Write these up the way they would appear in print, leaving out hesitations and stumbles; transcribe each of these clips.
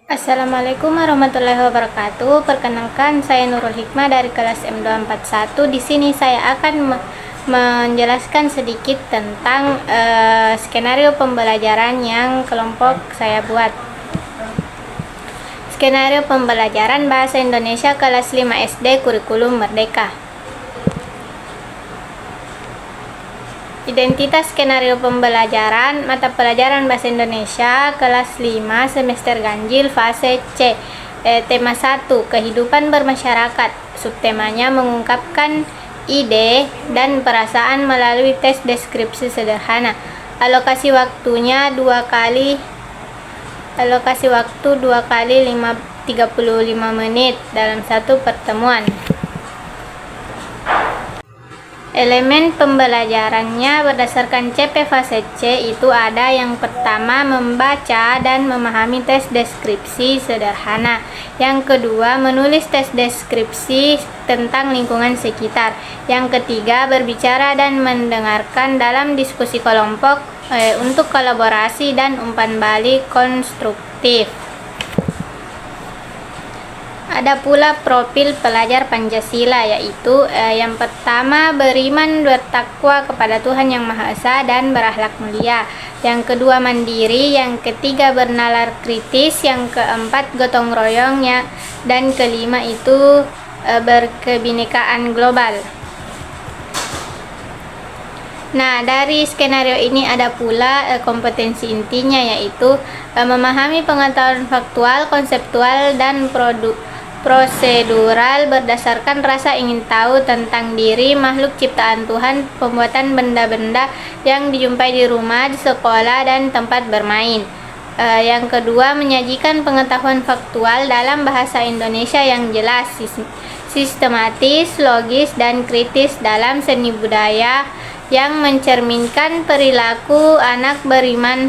Assalamualaikum warahmatullahi wabarakatuh. Perkenalkan, saya Nurul Hikmah dari kelas M241. Di sini saya akan menjelaskan sedikit tentang skenario pembelajaran yang kelompok saya buat. Skenario pembelajaran Bahasa Indonesia kelas 5 SD Kurikulum Merdeka. Identitas skenario pembelajaran mata pelajaran Bahasa Indonesia kelas 5 semester ganjil fase C. Tema 1, kehidupan bermasyarakat. Subtemanya mengungkapkan ide dan perasaan melalui tes deskripsi sederhana. Alokasi waktunya 2 kali 35 menit dalam satu pertemuan. Elemen pembelajarannya berdasarkan CP fase C itu ada yang pertama membaca dan memahami tes deskripsi sederhana. Yang kedua menulis tes deskripsi tentang lingkungan sekitar. Yang ketiga berbicara dan mendengarkan dalam diskusi kelompok untuk kolaborasi dan umpan balik konstruktif. Ada pula profil pelajar Pancasila, yaitu yang pertama beriman bertakwa kepada Tuhan Yang Maha Esa dan berakhlak mulia. Yang kedua mandiri, yang ketiga bernalar kritis, yang keempat gotong royongnya, dan kelima itu berkebinekaan global. Nah, dari skenario ini ada pula kompetensi intinya, yaitu memahami pengetahuan faktual, konseptual, dan prosedural berdasarkan rasa ingin tahu tentang diri, makhluk ciptaan Tuhan, pembuatan benda-benda yang dijumpai di rumah, di sekolah, dan tempat bermain. Yang kedua, menyajikan pengetahuan faktual dalam bahasa Indonesia yang jelas, sistematis, logis, dan kritis dalam seni budaya yang mencerminkan perilaku anak beriman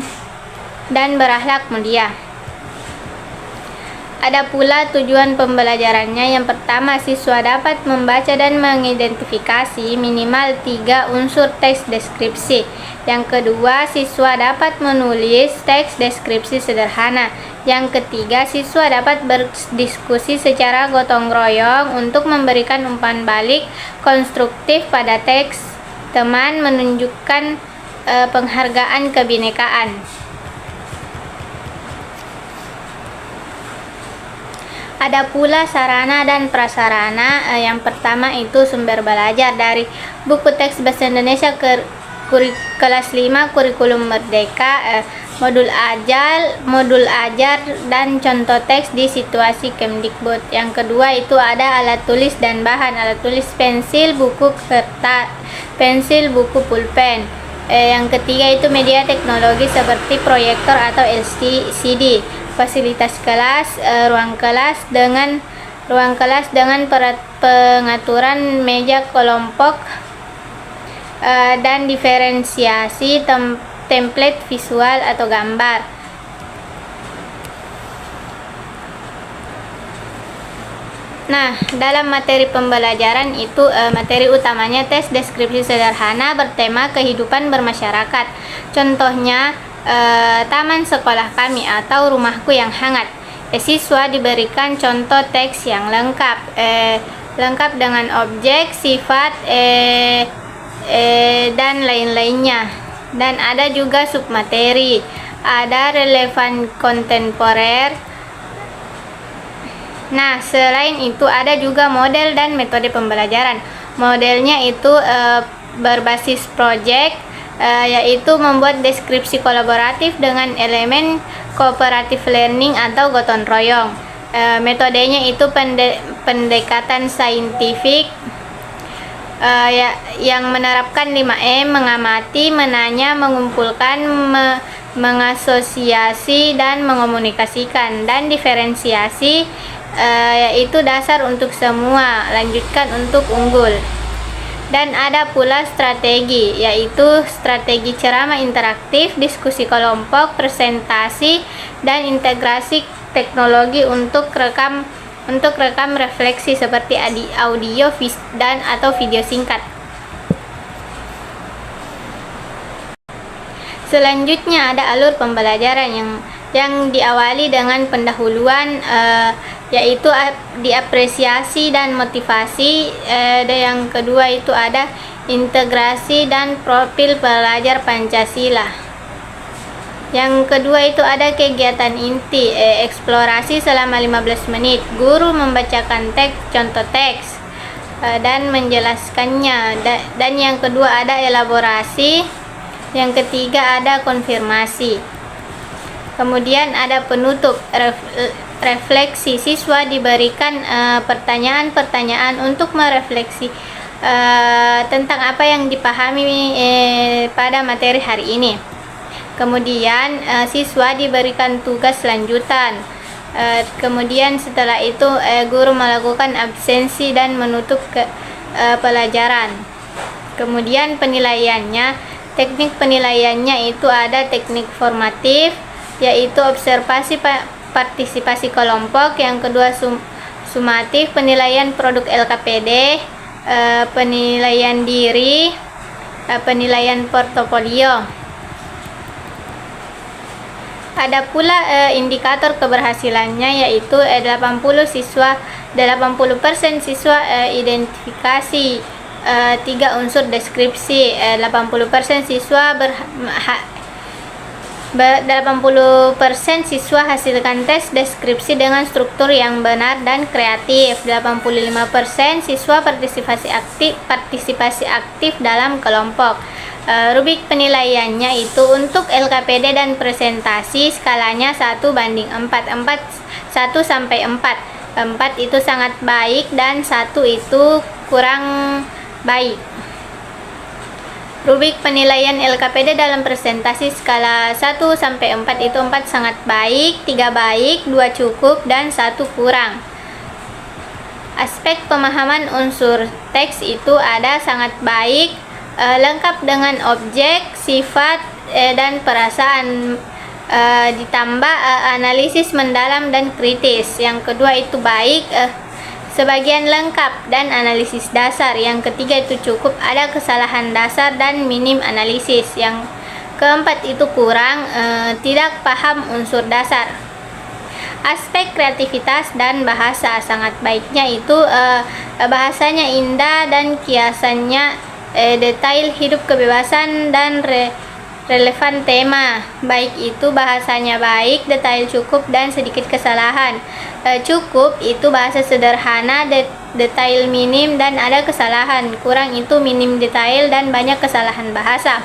dan berakhlak mulia. Ada pula tujuan pembelajarannya. Yang pertama, siswa dapat membaca dan mengidentifikasi minimal 3 unsur teks deskripsi. Yang kedua, siswa dapat menulis teks deskripsi sederhana. Yang ketiga, siswa dapat berdiskusi secara gotong royong untuk memberikan umpan balik konstruktif pada teks. Teman menunjukkan penghargaan kebinekaan. Ada pula sarana dan prasarana. Yang pertama itu sumber belajar dari buku teks Bahasa Indonesia kelas 5 Kurikulum Merdeka, modul ajar dan contoh teks di situasi Kemdikbud. Yang kedua itu ada alat tulis dan bahan, alat tulis pensil, buku kertas, pensil, buku pulpen. Yang ketiga itu media teknologi seperti proyektor atau LCD. Fasilitas kelas, ruang kelas dengan pengaturan meja kelompok dan diferensiasi template visual atau gambar. Nah, dalam materi pembelajaran itu materi utamanya tes deskripsi sederhana bertema kehidupan bermasyarakat. Contohnya taman sekolah kami atau rumahku yang hangat. Siswa diberikan contoh teks yang lengkap dengan objek, sifat, dan lain-lainnya. Dan ada juga submateri, ada relevan kontemporer. Nah, selain itu ada juga model dan metode pembelajaran. Modelnya itu berbasis project, yaitu membuat deskripsi kolaboratif dengan elemen cooperative learning atau gotong royong. Metodenya itu pendekatan saintifik yang menerapkan 5M, mengamati, menanya, mengumpulkan, mengasosiasi, dan mengomunikasikan. Dan diferensiasi yaitu dasar untuk semua, lanjutkan untuk unggul. Dan ada pula strategi, yaitu strategi ceramah interaktif, diskusi kelompok, presentasi, dan integrasi teknologi untuk rekam refleksi seperti audio dan atau video singkat. Selanjutnya ada alur pembelajaran. yang diawali dengan pendahuluan, yaitu diapresiasi dan motivasi. Dan yang kedua itu ada integrasi dan profil pelajar Pancasila. Yang kedua itu ada kegiatan inti, eksplorasi selama 15 menit. Guru membacakan contoh teks dan menjelaskannya. Dan yang kedua ada elaborasi. Yang ketiga ada konfirmasi. Kemudian ada penutup, refleksi. Siswa diberikan pertanyaan-pertanyaan untuk merefleksi tentang apa yang dipahami pada materi hari ini. Kemudian siswa diberikan tugas lanjutan. Kemudian setelah itu guru melakukan absensi dan menutup pelajaran. Kemudian penilaiannya, teknik penilaiannya itu ada teknik formatif, yaitu observasi partisipasi kelompok. Yang kedua sumatif, penilaian produk LKPD, penilaian diri, penilaian portofolio. Ada pula indikator keberhasilannya, yaitu 80% siswa identifikasi 3 unsur deskripsi, 80% siswa 80% siswa hasilkan tes deskripsi dengan struktur yang benar dan kreatif. 85% siswa partisipasi aktif dalam kelompok. Rubrik penilaiannya itu untuk LKPD dan presentasi skalanya 1:4, 1 sampai 4. 4 itu sangat baik dan 1 itu kurang baik. Rubrik penilaian LKPD dalam presentasi skala 1 sampai 4 itu 4 sangat baik, 3 baik, 2 cukup, dan 1 kurang. Aspek pemahaman unsur teks itu ada sangat baik, lengkap dengan objek, sifat, dan perasaan, ditambah analisis mendalam dan kritis. Yang kedua itu baik, sebagian lengkap, dan analisis dasar. Yang ketiga itu cukup, ada kesalahan dasar dan minim analisis. Yang keempat itu kurang, tidak paham unsur dasar. Aspek kreativitas dan bahasa, sangat baiknya itu bahasanya indah dan kiasannya detail, hidup kebebasan, dan relevan tema. Baik itu bahasanya baik, detail cukup, dan sedikit kesalahan. Cukup itu bahasa sederhana, detail minim, dan ada kesalahan. Kurang itu minim detail dan banyak kesalahan bahasa.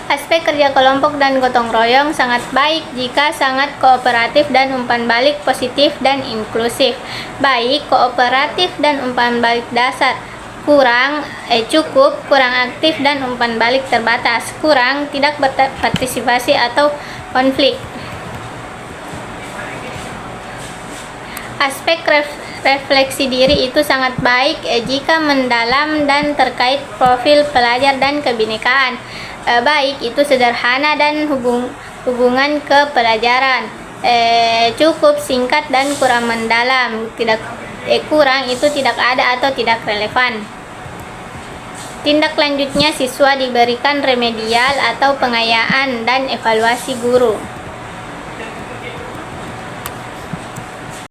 Aspek kerja kelompok dan gotong royong sangat baik jika sangat kooperatif dan umpan balik positif dan inklusif. Baik, kooperatif, dan umpan balik dasar. Cukup, kurang aktif, dan umpan balik terbatas. Kurang, tidak berpartisipasi atau konflik. Aspek refleksi diri itu sangat baik jika mendalam dan terkait profil pelajar dan kebinekaan. Baik itu sederhana dan hubungan ke pelajaran. Cukup, singkat, dan kurang mendalam. Kurang itu tidak ada atau tidak relevan. Tindak lanjutnya, siswa diberikan remedial atau pengayaan dan evaluasi guru.